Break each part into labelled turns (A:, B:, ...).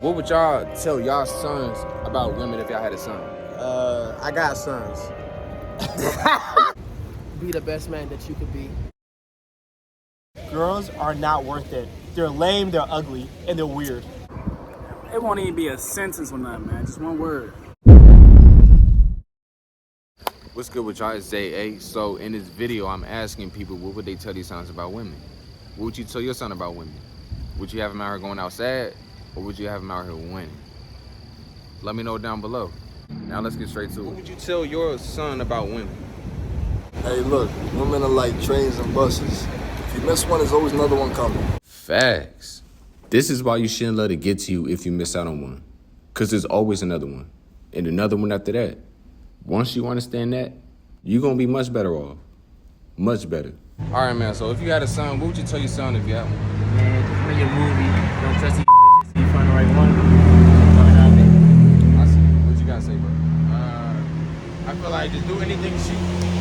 A: What would y'all tell y'all sons about women if y'all had a son?
B: I got sons.
C: Be the best man that you could be.
D: Girls are not worth it. They're lame, they're ugly, and they're weird.
E: It won't even be a sentence on that, man. Just one word.
A: What's good with y'all? It's J.A. So in this video, I'm asking people, what would they tell these sons about women? What would you tell your son about women? Would you have him out here going outside, or would you have him out here winning? Let me know down below. Now let's get straight to it. What would you tell your son about women?
F: Hey, look, women are like trains and buses. If you miss one, there's always another one coming.
A: Facts. This is why you shouldn't let it get to you if you miss out on one. Because there's always another one. And another one after that. Once you understand that, you're going to be much better off. Much better. All right, man. So if you had a son, what would you tell your son if you had one?
C: Man, just make a movie. Don't trust these bitches till you find the right one.
A: I see. What you got to say, bro?
G: I feel like just do anything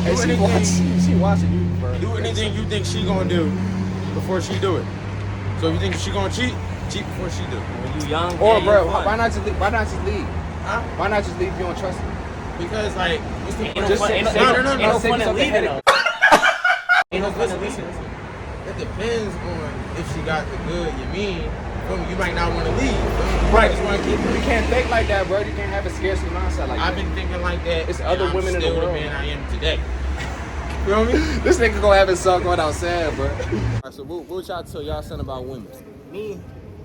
B: Hey, she watching you, bro.
G: do anything you think she gonna do before she do it. So if you think she gonna cheat before she do.
C: When you young,
A: Or,
C: yeah,
A: bro,
C: you fun.
A: why not just leave?
G: Huh?
A: Why not just leave if you don't trust her?
G: Because like what's the
C: Ain't no
A: Just
C: fun-
A: say-
C: ain't no-
A: say-
C: ain't
G: no,
C: no-
G: no,
C: ain't no
A: no, say
C: fun in
A: something
C: leaving
A: headache.
C: though. Ain't no fun in leaving.
G: It depends on if she got the good you mean. You might not want to leave.
A: Right.
G: Just want to keep
A: You can't think like that, bro. You can't have a scarcity mindset like
G: I've
A: that.
G: been thinking like that.
A: It's
G: and
A: other
G: I'm
A: women in the
G: still
A: world.
G: The man I am today. You know what I mean?
A: This nigga gonna have his son going outside, bro. All right, so what would y'all tell y'all son about women?
B: Me,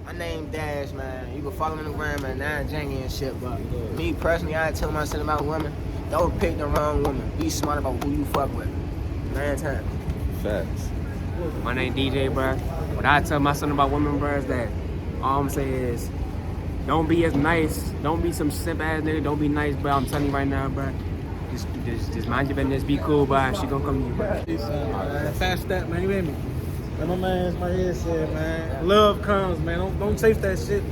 B: my name Dash, man. You can follow me on the gram at 9Jangy and shit, but me personally, I tell my son about women. Don't pick the wrong woman. Be smart about who you fuck with. 9 times.
A: Facts.
C: My name DJ, bro. What I tell my son about women, bro, is that all I'm saying is don't be as nice. Don't be some simp ass nigga. Don't be nice, bro. I'm telling you right now, bro. Just mind your business. Be cool, bro. She gonna come to you, bro.
E: Fast step, man. You hear me? Like my man's my head said, man. Love comes, man. Don't chase that shit.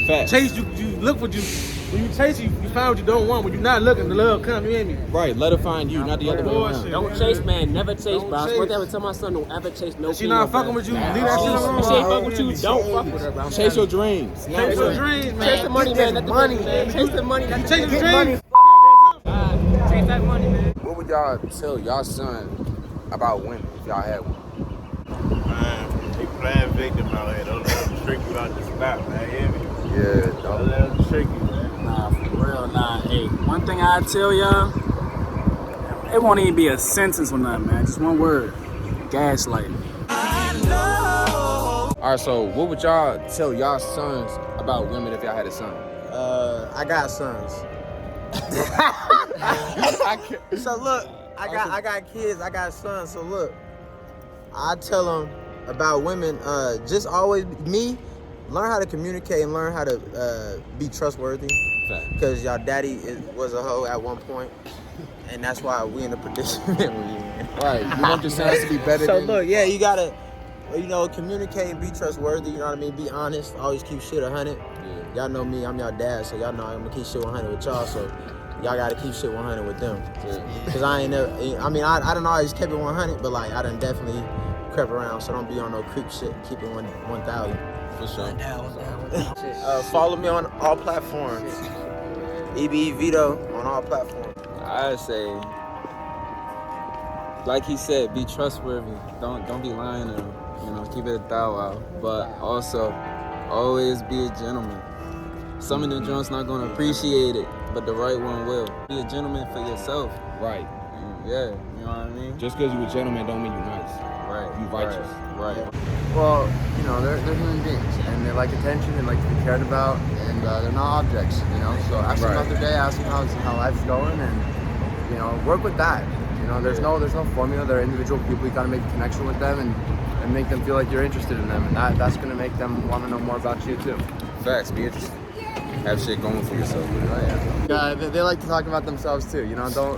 A: Facts.
E: Chase you look what you. When you chase you find what you don't want. When you're not looking, the love come. You hear me?
A: Right, let her find you, not the other way
E: Bullshit.
A: around.
C: Don't chase, man. Never chase,
E: Don't
C: bro. That's
E: chase.
C: one thing I would tell my son. Don't ever chase no
E: If she
C: female,
E: not fucking
C: bro.
E: with you, leave that shit alone.
C: If she ain't fuck with you, don't fuck with her, bro. I'm
A: Chase
C: telling
A: your dreams.
E: Chase your dreams, man.
C: Chase the money, man. Let the
B: money,
C: man. Chase the money.
E: You chase your
B: Get
E: dreams.
B: money.
C: Chase that money, man.
A: What would y'all tell y'all son about women if y'all had one?
H: Man, they playing victim out here. Don't let them trick you out the spot, man. Hear me?
A: Yeah,
H: Don't
A: dog.
H: let them trick you, man.
E: Nah, for real, nah. Hey, one thing I tell y'all, it won't even be a sentence on that, man. Just one word. Gaslighting.
A: All right, so what would y'all tell y'all sons about women if y'all had a son?
B: I got sons. So look, I got kids, I got sons. So look, I tell them about women. Just always learn how to communicate and learn how to be trustworthy.
A: Fact.
B: Because y'all daddy was a hoe at one point, and that's why we in the predicament we in.
A: Right, you want your sons to be better
B: So
A: than...
B: look, yeah, you gotta, communicate and be trustworthy. You know what I mean? Be honest. Always keep shit 100.
A: Yeah.
B: Y'all know me. I'm y'all dad, so y'all know I'm gonna keep shit 100 with y'all. So y'all gotta keep shit 100 with them.
A: Yeah.
B: Cause I ain't never. I mean, I done always kept it 100, but like I done definitely crept around. So don't be on no creep shit. Keep it 1,000.
A: For sure.
B: Follow me on all platforms. EBE Vito on all platforms.
I: I say, like he said, be trustworthy. Don't be lying to him. You know, keep it a thou out. But also, always be a gentleman. Some of the joints not gonna appreciate it, but the right one will. Be a gentleman for yourself.
A: Right.
I: Yeah, you know what I mean?
A: Just because you a gentleman don't mean you nice.
I: Right.
A: You righteous.
I: Right.
J: Well, they're human beings, and they like attention, they like to be cared about, and they're not objects, So ask them
A: Right.
J: about their day, ask them how life's going, and, work with that. There's no formula. They're individual people. You gotta make a connection with them and make them feel like you're interested in them, and that's gonna make them want to know more about you too.
A: Facts, be interested. Have shit going for yourself.
J: Yeah, they like to talk about themselves too.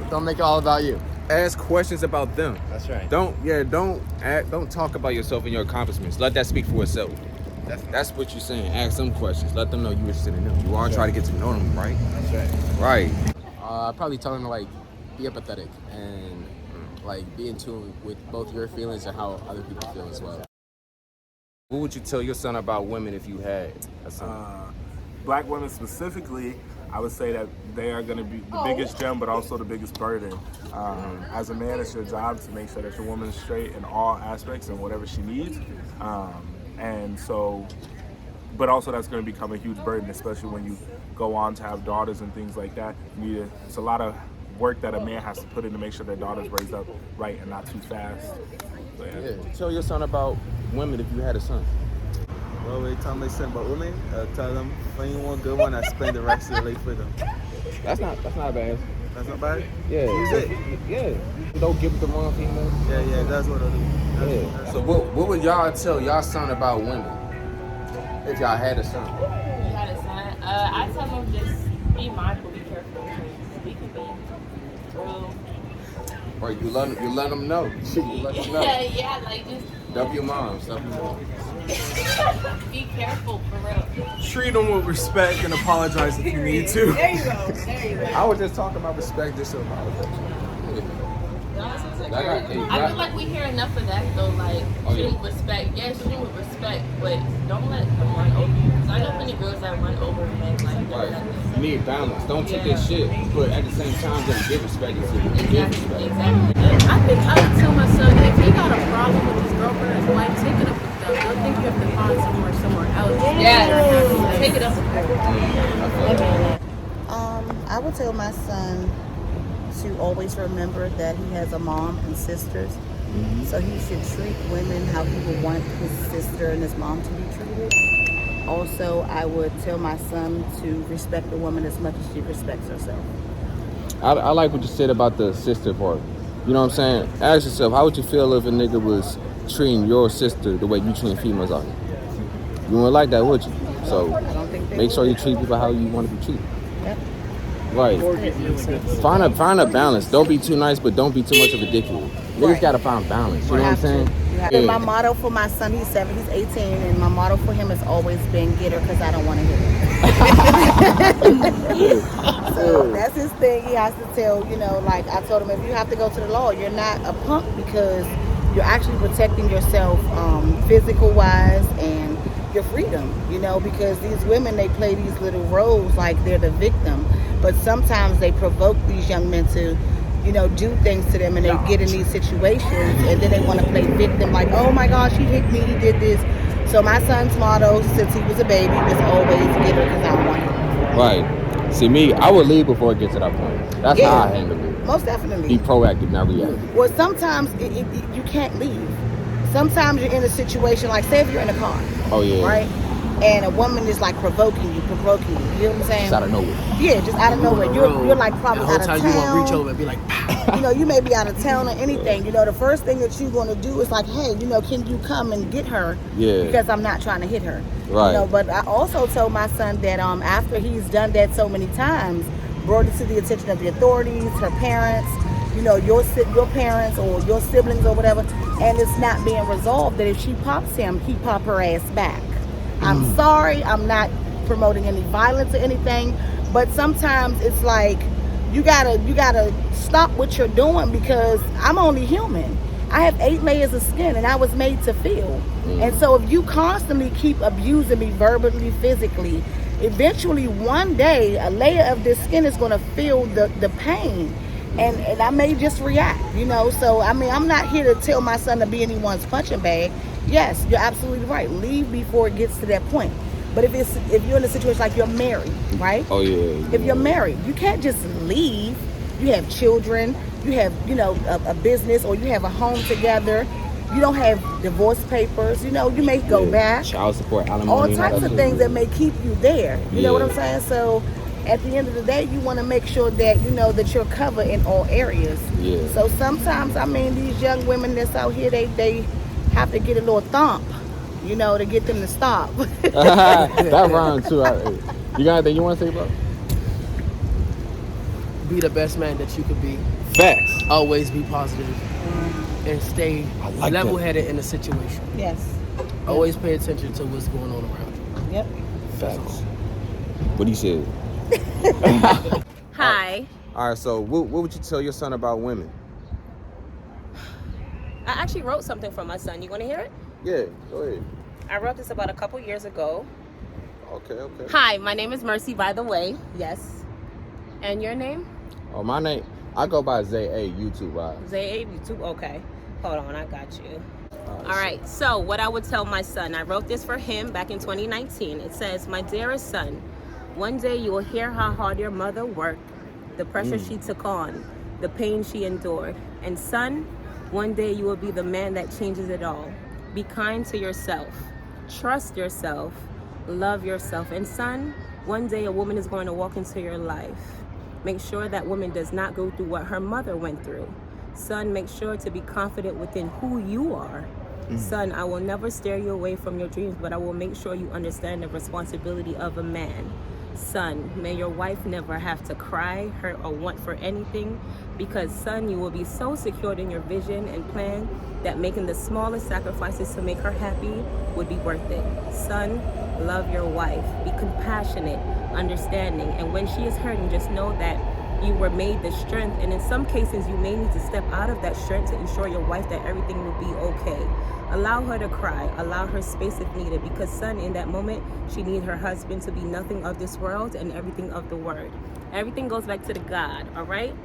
J: Don't make it all about you.
A: Ask questions about them.
J: That's right.
A: Don't talk about yourself and your accomplishments. Let that speak for itself. That's what you're saying. Ask them questions. Let them know you're interested in them. You are trying to get to know them, right?
J: That's right.
A: Right.
C: I'd probably tell him to be empathetic and be in tune with both your feelings and how other people feel as well.
A: What would you tell your son about women if you had a son?
K: black women specifically, I would say that they are going to be the biggest gem, but also the biggest burden. As a man, it's your job to make sure that your woman is straight in all aspects and whatever she needs. And so, but also that's going to become a huge burden, especially when you go on to have daughters and things like that. It's a lot of work that a man has to put in to make sure their daughter's raised up right and not too fast. So,
A: Yeah. Tell your son about women if you had a son.
I: Well, every time they say about women, tell them when you want a good one, I spend the rest of the life with them.
A: That's not bad.
I: That's not bad?
A: Yeah.
I: Use it?
A: Yeah. Don't give it the wrong female.
I: Yeah, that's what I do.
A: Yeah. So what would y'all tell y'all son about women if y'all had a son?
L: You got a son. I tell him just be mindful, be careful. We can be real.
A: Or you let them know. You let them know.
L: Yeah, like just
A: Dump your mom.
L: be careful for real.
D: Treat them with respect and apologize if you need to.
L: There you go. There you go.
A: I was just talking about respect, just to apologize.
L: I feel like we hear enough of that though, like treat with respect. Yeah, treat with respect, but don't let them run over you. So I know plenty of girls that run over men like that.
A: You need balance. Don't take that shit, but at the same time, just give respect to you.
L: Exactly. I think I would tell my son if he got a problem with his girlfriend or his wife, take it up with them. Don't think you have to find somewhere else. Yeah, take it up with them.
M: I would tell my son to always remember that he has a mom and sisters. So he should treat women how he would want his sister and his mom to be treated. Also, I would tell my son to respect a woman as much as she respects herself.
A: I like what you said about the sister part. You know what I'm saying? Ask yourself, how would you feel if a nigga was treating your sister the way you treat females out here? You wouldn't like that, would you? So make sure you treat people how you want to be treated.
M: Yep.
A: Right. Find a balance. Don't be too nice, but don't be too much of a dickhead. Niggas gotta find balance. You know what I'm saying?
M: And my motto for my son, he's 7, he's 18, and my motto for him has always been get her because I don't want to hit her. So that's his thing. He has to tell, like I told him, if you have to go to the law, you're not a punk because you're actually protecting yourself physical wise and your freedom, because these women, they play these little roles like they're the victim, but sometimes they provoke these young men to do things to them, and they get in these situations, and then they want to play victim, like, oh my gosh, he hit me, he did this. So my son's motto, since he was a baby, was always get her because I want her.
A: Right. See, me, I would leave before it gets to that point. That's how I handle it.
M: Most definitely.
A: Be proactive, not reactive.
M: Well, sometimes you can't leave. Sometimes you're in a situation, like say if you're in a car.
A: Oh, yeah.
M: Right? And a woman is like provoking you. You know what I'm saying?
A: Just out of nowhere.
M: Yeah, just out of nowhere. You're like probably out of town.
D: You want to reach over and be like, pow.
M: You may be out of town or anything. The first thing that you're going to do is like, hey, can you come and get her?
A: Yeah.
M: Because I'm not trying to hit her.
A: Right.
M: But I also told my son that after he's done that so many times, brought it to the attention of the authorities, her parents, your parents or your siblings or whatever, and it's not being resolved, that if she pops him, he pop her ass back. I'm sorry, I'm not promoting any violence or anything, but sometimes it's like you gotta stop what you're doing because I'm only human. I have 8 layers of skin and I was made to feel. And so if you constantly keep abusing me verbally, physically, eventually one day a layer of this skin is gonna feel the pain. And I may just react, So, I'm not here to tell my son to be anyone's punching bag. Yes, you're absolutely right. Leave before it gets to that point. But if you're in a situation like you're married, right?
A: Oh, yeah.
M: If you're married, you can't just leave. You have children, you have, a business, or you have a home together. You don't have divorce papers. You may go back.
A: Child support, alimony.
M: All types of things that may keep you there. You know what I'm saying? So at the end of the day, you want to make sure that that you're covered in all areas.
A: Yeah.
M: So sometimes, these young women that's out here, they have to get a little thump, to get them to stop.
A: That rhyme too. You got anything you want to say about?
D: Be the best man that you could be.
A: Facts.
D: Always be positive and stay level-headed in a situation.
M: Yes.
D: Always pay attention to what's going on around you.
M: Yep.
A: Facts. What he said.
N: Hi.
A: All right, so what would you tell your son about women?
N: I actually wrote something for my son. You want to hear it?
A: Yeah, go ahead.
N: I wrote this about a couple years ago.
A: Okay.
L: Hi, my name is Mercy, by the way. Yes. And your name?
A: Oh, my name, I go by Zay YouTube vibes.
L: Zay YouTube. Okay. Hold on, I got you. All right. So what I would tell my son, I wrote this for him back in 2019. It says, "My dearest son, one day you will hear how hard your mother worked, the pressure she took on, the pain she endured. And son, one day you will be the man that changes it all. Be kind to yourself. Trust yourself. Love yourself. And son, one day a woman is going to walk into your life. Make sure that woman does not go through what her mother went through. Son, make sure to be confident within who you are. Son, I will never steer you away from your dreams, but I will make sure you understand the responsibility of a man. Son, may your wife never have to cry, hurt, or want for anything, because son, you will be so secured in your vision and plan that making the smallest sacrifices to make her happy would be worth it. Son, love your wife. Be compassionate, understanding, and when she is hurting, just know that you were made the strength, and in some cases you may need to step out of that strength to ensure your wife that everything will be okay. Allow her to cry, allow her space if needed, because son, in that moment she needs her husband to be nothing of this world and everything of the word. Everything goes back to the God, all right?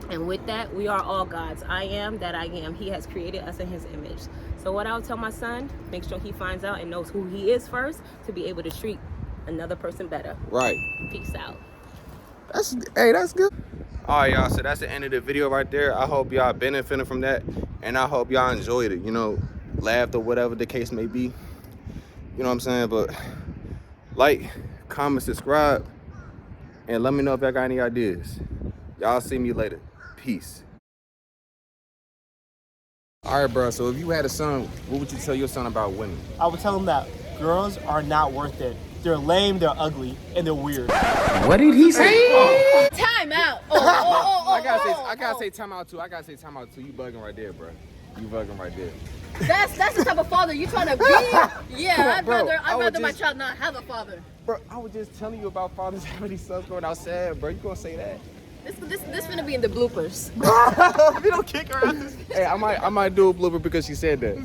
L: And with that, we are all gods. I am that I am. He has created us in his image. So what I'll tell my son, make sure he finds out and knows who he is first to be able to treat another person better.
A: Right.
L: Peace out.
A: That's good. All right, y'all. So that's the end of the video right there. I hope y'all benefited from that, and I hope y'all enjoyed it. You know, laughed or whatever the case may be. You know what I'm saying? But like, comment, subscribe, and let me know if y'all got any ideas. Y'all see me later. Peace. All right, bro. So if you had a son, what would you tell your son about women?
N: I would tell him that girls are not worth it. They're lame, they're ugly, and they're weird.
A: What did he say?
L: Time out.
A: I gotta say time out too. You bugging right there, bro. You bugging right there.
L: That's the type of father you trying to be. Yeah, I'd rather my child not have a father.
A: Bro, I was just telling you about fathers having these sons going outside, bro. You gonna say that?
L: This gonna be in the bloopers.
A: If you don't kick her out this. Hey, I might do a blooper because she said that.